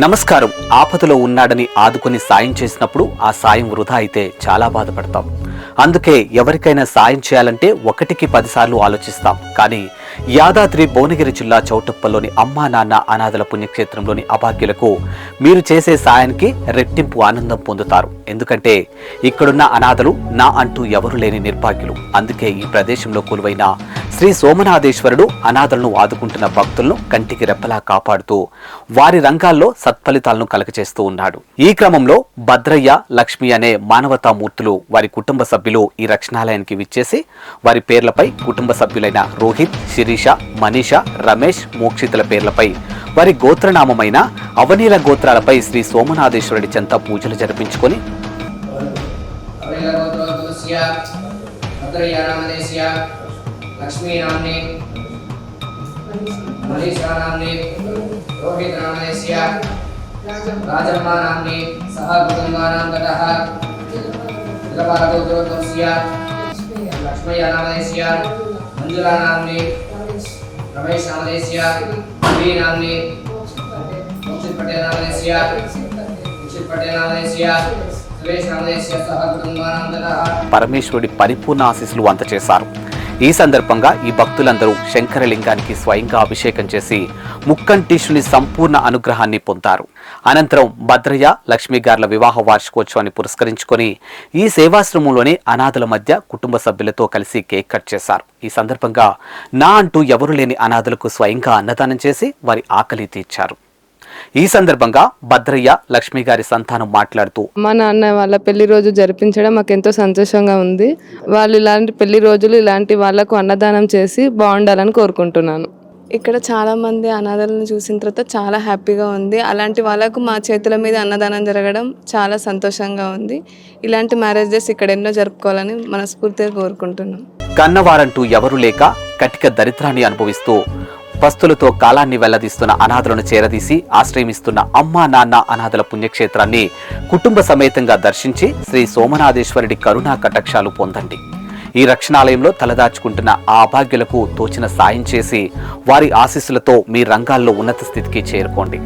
నమస్కారం. ఆపదలో ఉన్నాడని ఆదుకొని సాయం చేసినప్పుడు ఆ సాయం వృధా అయితే చాలా బాధపడతాం. అందుకే ఎవరికైనా సాయం చేయాలంటే 1కి 10 సార్లు ఆలోచిస్తాం. కానీ యాదాద్రి భువనగిరి జిల్లా చౌటుప్పల్లోని అమ్మా నాన్న అనాథల పుణ్యక్షేత్రంలోని అభాగ్యులకు మీరు చేసే సాయానికి రెట్టింపు ఆనందం పొందుతారు. ఎందుకంటే ఇక్కడున్న అనాథలు నా అంటూ ఎవరు లేని నిర్భాగ్యులు. అందుకే ఈ ప్రదేశంలో కొలువైన శ్రీ సోమనాథేశ్వరుడు అనాథలను ఆదుకుంటున్న భక్తులను కంటికి రెప్పలా కాపాడుతూ వారి రంగాల్లో సత్ఫలితాలను కలగచేస్తూ ఉన్నాడు. ఈ క్రమంలో భద్రయ్య, లక్ష్మి అనే మానవతామూర్తులు వారి కుటుంబ సభ్యులు ఈ రక్షణాలయానికి విచ్చేసి వారి పేర్లపై కుటుంబ సభ్యులైన రోహిత్, శిరీష, మనీష, రమేష్, మోక్షితుల పేర్లపై వారి గోత్రనామమైన అవనీల గోత్రాలపై శ్రీ సోమనాథేశ్వరుడి చెంత పూజలు జరిపించుకొని लक्ष्मी नामने मनीषा नामने रोहित नामनेस्य राजम्मा नामने सह कुटुंबानां ततः इलपारगोत्रोत्तमस्य लक्ष्मी नामनेस्य मंजुला नामने रमेश नामनेस्य रवि नामने मोक्षित पटेल नामनेस्य सुरेश नामनेस्य सह कुटुंबानां ततः పరమేశ్వరుడి పరిపూర్ణ ఆశీస్సులు అందజేశారు. ఈ సందర్భంగా ఈ భక్తులందరూ శంకరలింగానికి స్వయంగా అభిషేకం చేసి ముక్కంటీశుని సంపూర్ణ అనుగ్రహాన్ని పొందారు. అనంతరం భద్రయ్య, లక్ష్మీ గార్ల వివాహ వార్షికోత్సవాన్ని పురస్కరించుకొని ఈ సేవాశ్రమంలోని అనాథల మధ్య కుటుంబ సభ్యులతో కలిసి కేక్ కట్ చేశారు. ఈ సందర్భంగా నా అంటూ ఎవరు లేని అనాథలకు స్వయంగా అన్నదానం చేసి వారి ఆకలి తీర్చారు. ఈ సందర్భంగా భద్రయ్య, లక్ష్మి గారి సంతానం మాట్లాడుతూ, మా నాన్న వాళ్ళ పెళ్లి రోజు జరిపించడం మాకు ఎంతో సంతోషంగా ఉంది. వాళ్ళు ఇలాంటి పెళ్లి రోజులు ఇలాంటి వాళ్లకు అన్నదానం చేసి బాగుండాలని కోరుకుంటున్నాను. ఇక్కడ చాలా మంది అనాథలను చూసిన తర్వాత చాలా హ్యాపీగా ఉంది. అలాంటి వాళ్ళకు మా చేతుల మీద అన్నదానం జరగడం చాలా సంతోషంగా ఉంది. ఇలాంటి మ్యారేజెస్ ఇక్కడ ఎన్నో జరుపుకోవాలని మనస్ఫూర్తిగా కోరుకుంటున్నాం. కన్నవారంటూ ఎవరు లేక కటిక దరిద్రాన్ని అనుభవిస్తూ పస్తులతో కాలాన్ని వెల్లదీస్తున్న అనాథలను చేరదీసి ఆశ్రయమిస్తున్న అమ్మా నాన్న అనాథల పుణ్యక్షేత్రాన్ని కుటుంబ సమేతంగా దర్శించి శ్రీ సోమనాథేశ్వరుడి కరుణా కటాక్షాలు పొందండి. ఈ రక్షణాలయంలో తలదాచుకుంటున్న ఆ అభాగ్యులకు తోచిన సాయం చేసి వారి ఆశీస్సులతో మీ రంగాల్లో ఉన్నత స్థితికి చేరుకోండి.